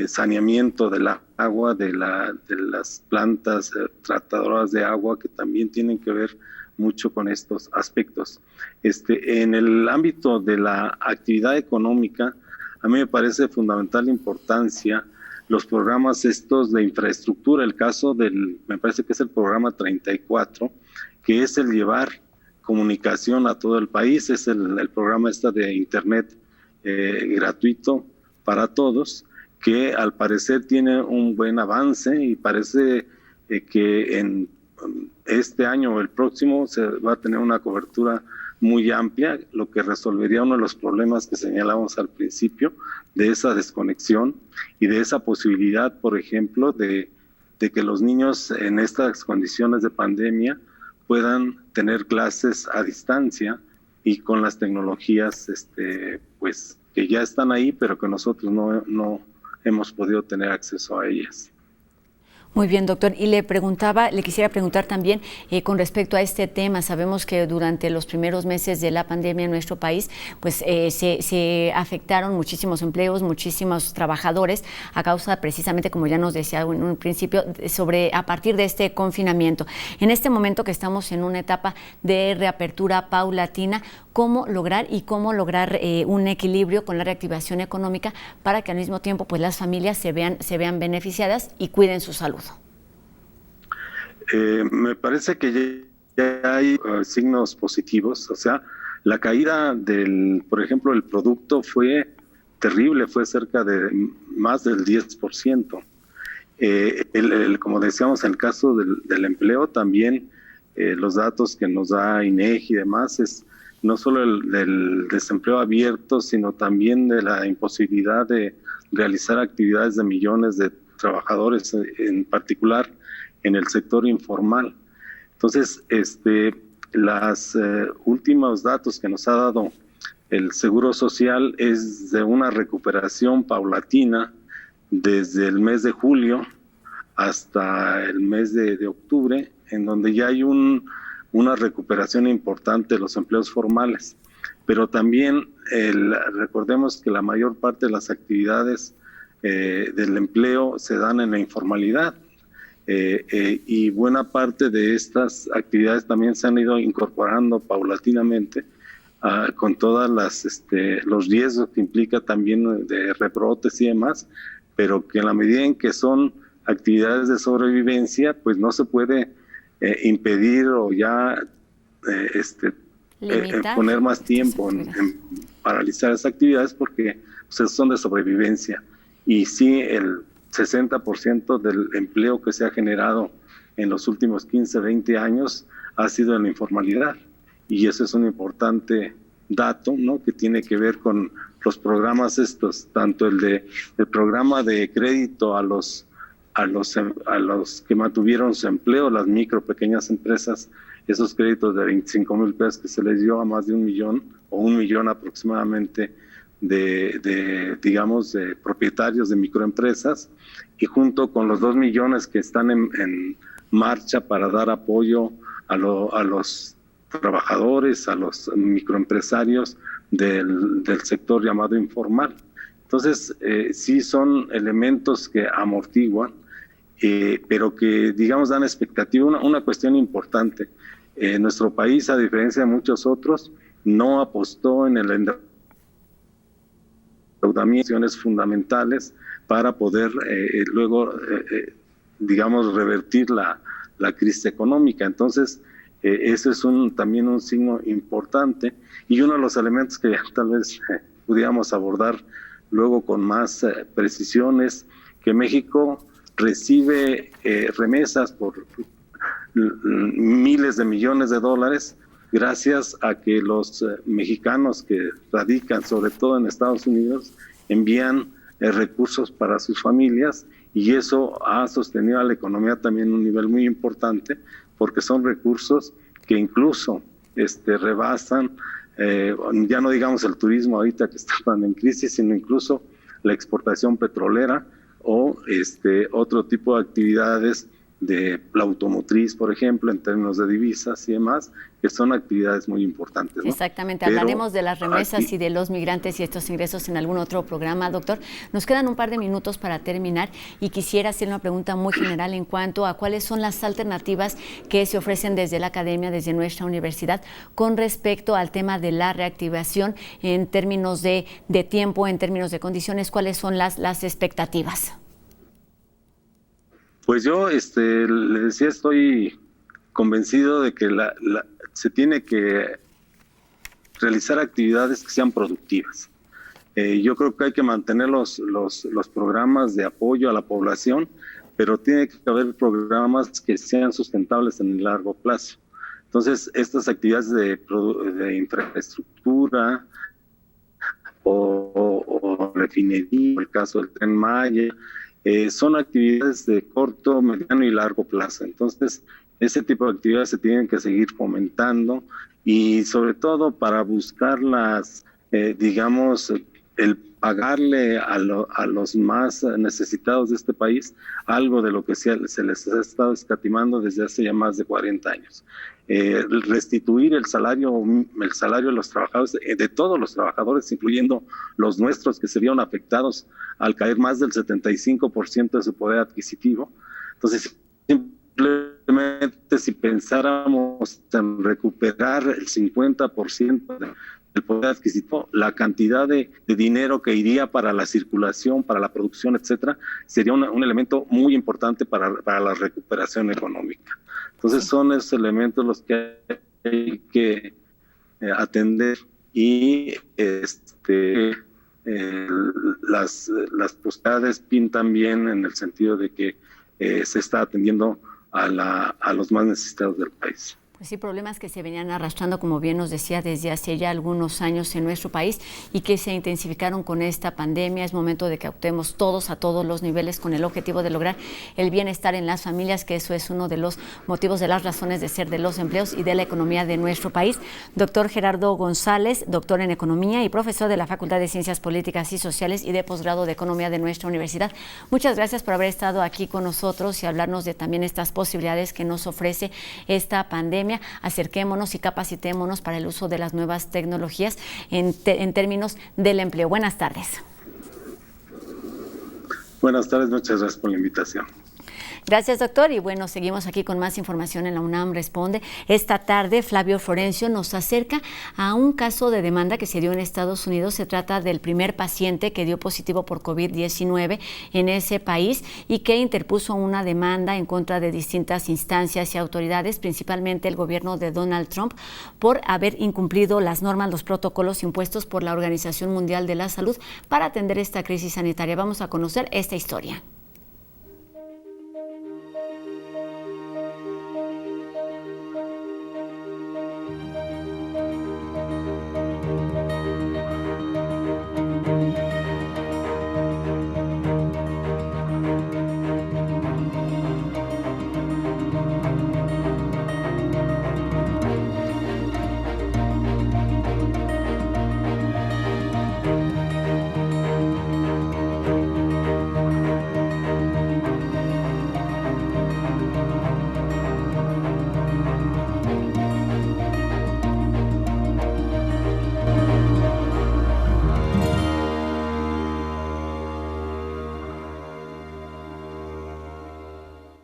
saneamiento del agua, de las plantas tratadoras de agua, que también tienen que ver mucho con estos aspectos. En el ámbito de la actividad económica, a mí me parece de fundamental importancia los programas estos de infraestructura, el caso me parece que es el programa 34, que es el llevar comunicación a todo el país, es el programa de internet gratuito para todos, que al parecer tiene un buen avance y parece que en este año o el próximo se va a tener una cobertura muy amplia, lo que resolvería uno de los problemas que señalábamos al principio, de esa desconexión y de esa posibilidad, por ejemplo, de que los niños en estas condiciones de pandemia puedan tener clases a distancia y con las tecnologías pues que ya están ahí, pero que nosotros no hemos podido tener acceso a ellas. Muy bien, doctor. Y le quisiera preguntar también con respecto a este tema. Sabemos que durante los primeros meses de la pandemia en nuestro país, pues se afectaron muchísimos empleos, muchísimos trabajadores a causa precisamente, como ya nos decía en un principio, a partir de este confinamiento. En este momento que estamos en una etapa de reapertura paulatina, ¿cómo lograr un equilibrio con la reactivación económica para que al mismo tiempo pues las familias se vean beneficiadas y cuiden su salud? Me parece que ya hay signos positivos, o sea, la caída por ejemplo, el producto fue terrible, fue cerca de más del 10%. Como decíamos, en el caso del empleo también, los datos que nos da INEGI y demás, es no solo del desempleo abierto, sino también de la imposibilidad de realizar actividades de millones de trabajadores, en particular en el sector informal. Entonces, los últimos datos que nos ha dado el Seguro Social es de una recuperación paulatina desde el mes de julio hasta el mes de octubre, en donde ya hay una recuperación importante de los empleos formales. Pero también recordemos que la mayor parte de las actividades del empleo se dan en la informalidad. Y buena parte de estas actividades también se han ido incorporando paulatinamente con todas los riesgos que implica también de rebrotes y demás, pero que en la medida en que son actividades de sobrevivencia, pues no se puede impedir o ya poner más tiempo en paralizar esas actividades, porque pues, son de sobrevivencia. Y sí, el 60% del empleo que se ha generado en los últimos 15, 20 años ha sido en la informalidad. Y eso es un importante dato, ¿no?, que tiene que ver con los programas estos, tanto el programa de crédito a los que mantuvieron su empleo, las micro, pequeñas empresas, esos créditos de 25,000 pesos que se les dio a más de 1 millón o 1 millón aproximadamente de propietarios de microempresas, y junto con los 2 millones que están en marcha para dar apoyo a los trabajadores, a los microempresarios del sector llamado informal. Entonces, sí son elementos que amortiguan, pero que, digamos, dan expectativa. Una cuestión importante, nuestro país, a diferencia de muchos otros, no apostó en el endeudamiento fundamentales para poder luego, digamos, revertir la crisis económica. Entonces, eso es también un signo importante, y uno de los elementos que tal vez pudiéramos abordar luego con más precisión es que México recibe remesas por miles de millones de dólares gracias a que los mexicanos que radican sobre todo en Estados Unidos envían recursos para sus familias, y eso ha sostenido a la economía también a un nivel muy importante, porque son recursos que incluso rebasan, ya no digamos el turismo ahorita que están en crisis, sino incluso la exportación petrolera o otro tipo de actividades de la automotriz, por ejemplo, en términos de divisas y demás, que son actividades muy importantes, ¿no? Exactamente, Pero hablaremos de las remesas y de los migrantes y estos ingresos en algún otro programa, doctor. Nos quedan un par de minutos para terminar y quisiera hacer una pregunta muy general en cuanto a cuáles son las alternativas que se ofrecen desde la academia, desde nuestra universidad, con respecto al tema de la reactivación en términos de tiempo, en términos de condiciones, cuáles son las expectativas. Pues yo le decía, estoy convencido de que se tiene que realizar actividades que sean productivas. Yo creo que hay que mantener los programas de apoyo a la población, pero tiene que haber programas que sean sustentables en el largo plazo. Entonces, estas actividades de infraestructura o refinería, el caso del Tren Maya, son actividades de corto, mediano y largo plazo. Entonces, ese tipo de actividades se tienen que seguir fomentando y sobre todo para buscar el pagarle a los más necesitados de este país algo de lo que se les ha estado escatimando desde hace ya más de 40 años. Restituir el salario de los trabajadores, de todos los trabajadores, incluyendo los nuestros que se vieron afectados al caer más del 75% de su poder adquisitivo. Entonces, simplemente si pensáramos en recuperar el 50% del poder adquisitivo, la cantidad de dinero que iría para la circulación, para la producción, etcétera, sería un elemento muy importante para la recuperación económica. Entonces son esos elementos los que hay que atender y las posibilidades pintan bien en el sentido de que se está atendiendo a los más necesitados del país. Pues sí, problemas que se venían arrastrando, como bien nos decía, desde hace ya algunos años en nuestro país y que se intensificaron con esta pandemia. Es momento de que actuemos todos a todos los niveles con el objetivo de lograr el bienestar en las familias, que eso es uno de los motivos, de las razones de ser de los empleos y de la economía de nuestro país. Doctor Gerardo González, doctor en Economía y profesor de la Facultad de Ciencias Políticas y Sociales y de posgrado de Economía de nuestra universidad. Muchas gracias por haber estado aquí con nosotros y hablarnos de también estas posibilidades que nos ofrece esta pandemia. Acerquémonos y capacitémonos para el uso de las nuevas tecnologías en términos del empleo. Buenas tardes. Buenas tardes, muchas gracias por la invitación. Gracias, doctor. Y bueno, seguimos aquí con más información en la UNAM Responde. Esta tarde, Flavio Florencio nos acerca a un caso de demanda que se dio en Estados Unidos. Se trata del primer paciente que dio positivo por COVID-19 en ese país y que interpuso una demanda en contra de distintas instancias y autoridades, principalmente el gobierno de Donald Trump, por haber incumplido las normas, los protocolos impuestos por la Organización Mundial de la Salud para atender esta crisis sanitaria. Vamos a conocer esta historia.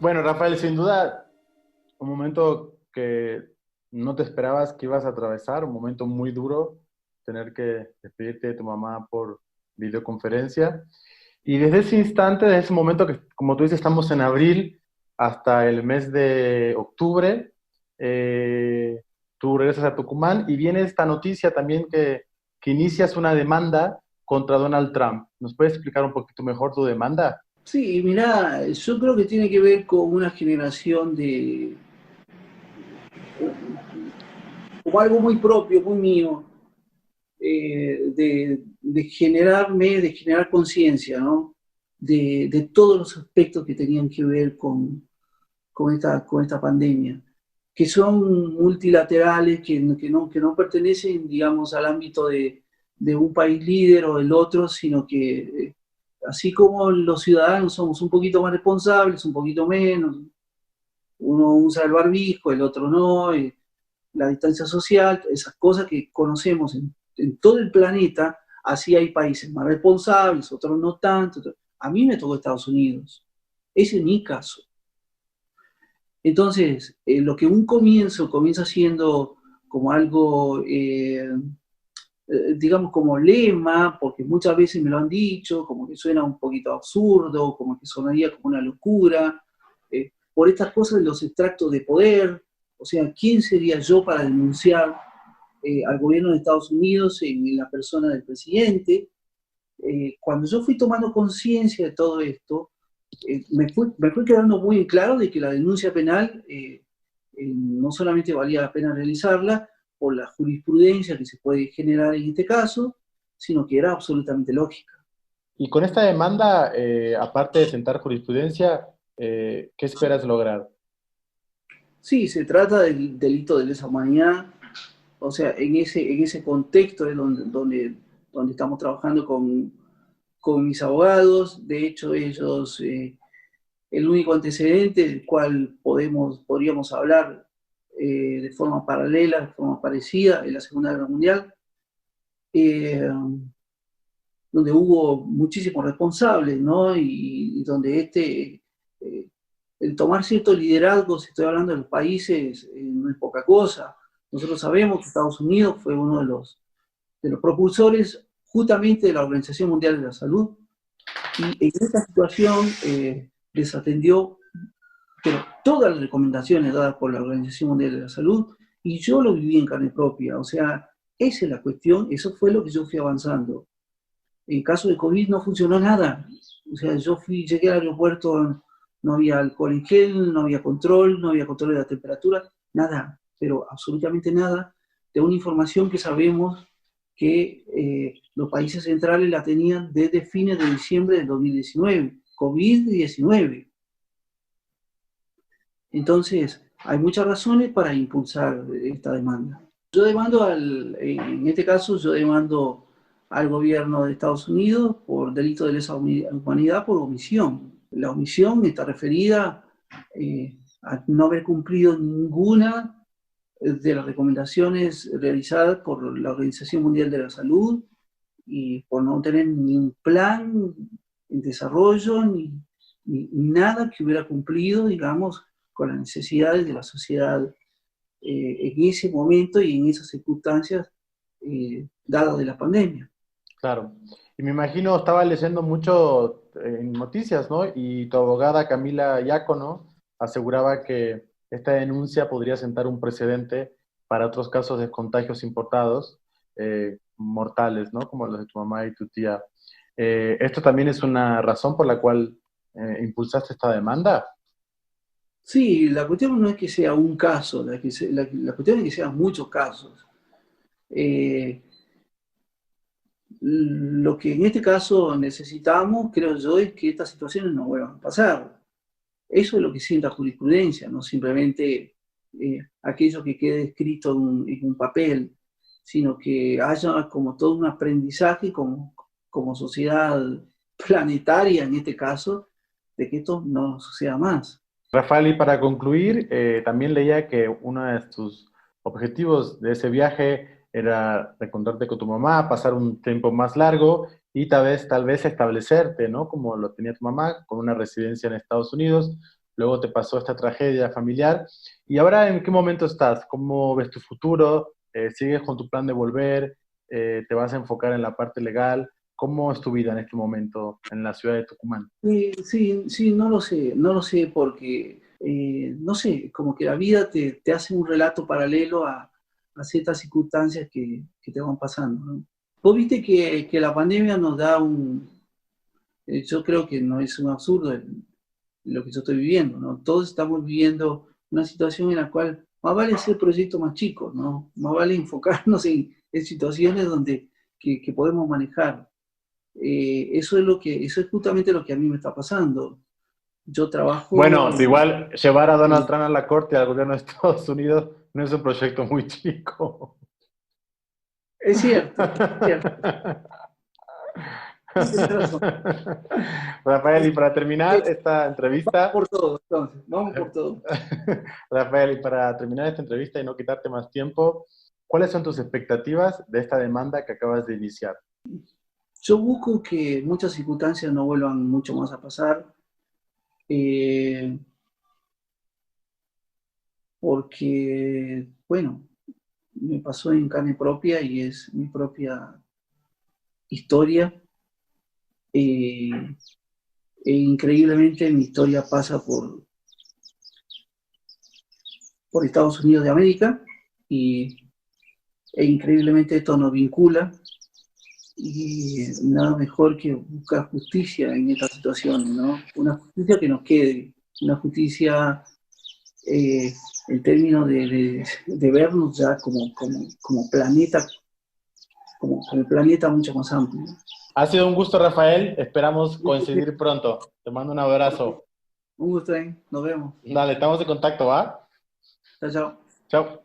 Bueno, Rafael, sin duda, un momento que no te esperabas que ibas a atravesar, un momento muy duro, tener que despedirte de tu mamá por videoconferencia. Y desde ese instante, desde ese momento que, como tú dices, estamos en abril hasta el mes de octubre, tú regresas a Tucumán y viene esta noticia también que inicias una demanda contra Donald Trump. ¿Nos puedes explicar un poquito mejor tu demanda? Sí, mirá, yo creo que tiene que ver con una generación como algo muy propio, muy mío, de generar conciencia, ¿no? De todos los aspectos que tenían que ver con esta pandemia, que son multilaterales, que no pertenecen, digamos, al ámbito de un país líder o del otro, sino que así como los ciudadanos somos un poquito más responsables, un poquito menos, uno usa el barbijo, el otro no, la distancia social, esas cosas que conocemos en todo el planeta. Así hay países más responsables, otros no tanto. A mí me tocó Estados Unidos. Ese es mi caso. Entonces, lo que un comienza siendo como algo, digamos, como lema, porque muchas veces me lo han dicho, como que suena un poquito absurdo, como que sonaría como una locura, por estas cosas de los extractos de poder. O sea, ¿quién sería yo para denunciar al gobierno de Estados Unidos en la persona del presidente? Cuando yo fui tomando conciencia de todo esto, me fue quedando muy claro de que la denuncia penal no solamente valía la pena realizarla por la jurisprudencia que se puede generar en este caso, sino que era absolutamente lógica. Y con esta demanda, aparte de sentar jurisprudencia, ¿qué esperas lograr? Sí, se trata del delito de lesa humanidad. O sea, en ese contexto es donde estamos trabajando con mis abogados. De hecho, ellos, el único antecedente del cual podríamos hablar de forma paralela, de forma parecida, en la Segunda Guerra Mundial, donde hubo muchísimos responsables, ¿no? Y donde el tomar cierto liderazgo, si estoy hablando de los países, no es poca cosa. Nosotros sabemos que Estados Unidos fue uno de los propulsores justamente de la Organización Mundial de la Salud, y en esta situación desatendió pero todas las recomendaciones dadas por la Organización Mundial de la Salud, y yo lo viví en carne propia. O sea, esa es la cuestión, eso fue lo que yo fui avanzando. En caso de COVID no funcionó nada. O sea, llegué al aeropuerto, no había alcohol en gel, no había control de la temperatura, nada, pero absolutamente nada de una información que sabemos que los países centrales la tenían desde fines de diciembre del 2019, COVID-19. Entonces, hay muchas razones para impulsar esta demanda. En este caso, yo demando al gobierno de Estados Unidos por delito de lesa humanidad por omisión. La omisión está referida a no haber cumplido ninguna de las recomendaciones realizadas por la Organización Mundial de la Salud, y por no tener ni un plan en desarrollo, ni nada que hubiera cumplido, digamos, con las necesidades de la sociedad en ese momento y en esas circunstancias dadas de la pandemia. Claro. Y me imagino, estaba leyendo mucho en noticias, ¿no? Y tu abogada Camila Jácono aseguraba que esta denuncia podría sentar un precedente para otros casos de contagios importados, mortales, ¿no? Como los de tu mamá y tu tía. ¿Esto también es una razón por la cual impulsaste esta demanda? Sí, la cuestión no es que sea un caso, la cuestión es que sean muchos casos. Lo que en este caso necesitamos, creo yo, es que estas situaciones no vuelvan a pasar. Eso es lo que sienta jurisprudencia, no simplemente aquello que quede escrito en un papel, sino que haya como todo un aprendizaje como sociedad planetaria, en este caso, de que esto no suceda más. Rafael, y para concluir, también leía que uno de tus objetivos de ese viaje era reencontrarte con tu mamá, pasar un tiempo más largo y tal vez establecerte, ¿no? Como lo tenía tu mamá, con una residencia en Estados Unidos. Luego te pasó esta tragedia familiar. ¿Y ahora en qué momento estás? ¿Cómo ves tu futuro? ¿Sigues con tu plan de volver? ¿Te vas a enfocar en la parte legal? ¿Cómo es tu vida en este momento en la ciudad de Tucumán? Sí, no lo sé porque, no sé, como que la vida te hace un relato paralelo a ciertas circunstancias que te van pasando, ¿no? Vos viste que la pandemia nos da yo creo que no es un absurdo lo que yo estoy viviendo, ¿no? Todos estamos viviendo una situación en la cual más vale hacer proyectos más chicos, ¿no? Más vale enfocarnos en situaciones que podemos manejar. Eso es justamente lo que a mí me está pasando. Yo trabajo... Bueno, igual llevar a Donald Trump a la corte y al gobierno de Estados Unidos no es un proyecto muy chico. Es cierto, es cierto. Rafael, y para terminar esta entrevista... Vamos por todo, entonces, vamos por todo. Rafael, y para terminar esta entrevista y no quitarte más tiempo, ¿cuáles son tus expectativas de esta demanda que acabas de iniciar? Yo busco que muchas circunstancias no vuelvan mucho más a pasar, porque, bueno, me pasó en carne propia y es mi propia historia. E increíblemente mi historia pasa por Estados Unidos de América e increíblemente esto nos vincula y nada mejor que buscar justicia en esta situación, ¿no? Una justicia que nos quede, una justicia en términos de vernos ya como planeta, como planeta mucho más amplio. Ha sido un gusto, Rafael. Esperamos coincidir pronto. Te mando un abrazo. Un gusto, nos vemos. Dale, estamos en contacto, ¿va? Chao, chao. Chao.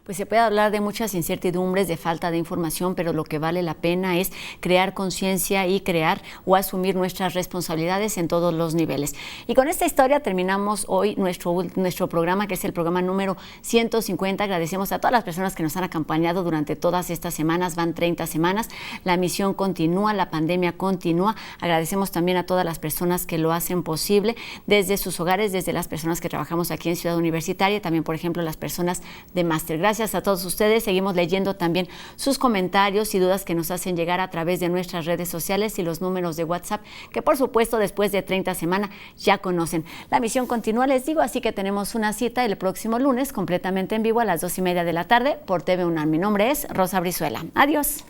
Pues se puede hablar de muchas incertidumbres, de falta de información, pero lo que vale la pena es crear conciencia y crear o asumir nuestras responsabilidades en todos los niveles. Y con esta historia terminamos hoy nuestro programa, que es el programa número 150. Agradecemos a todas las personas que nos han acompañado durante todas estas semanas, van 30 semanas. La misión continúa, la pandemia continúa. Agradecemos también a todas las personas que lo hacen posible, desde sus hogares, desde las personas que trabajamos aquí en Ciudad Universitaria, también, por ejemplo, las personas de máster. Gracias a todos ustedes. Seguimos leyendo también sus comentarios y dudas que nos hacen llegar a través de nuestras redes sociales y los números de WhatsApp, que por supuesto después de 30 semanas ya conocen. La misión continúa, les digo, así que tenemos una cita el próximo lunes completamente en vivo a las 2:30 de la tarde por TV UNAM. Mi nombre es Rosa Brizuela. Adiós.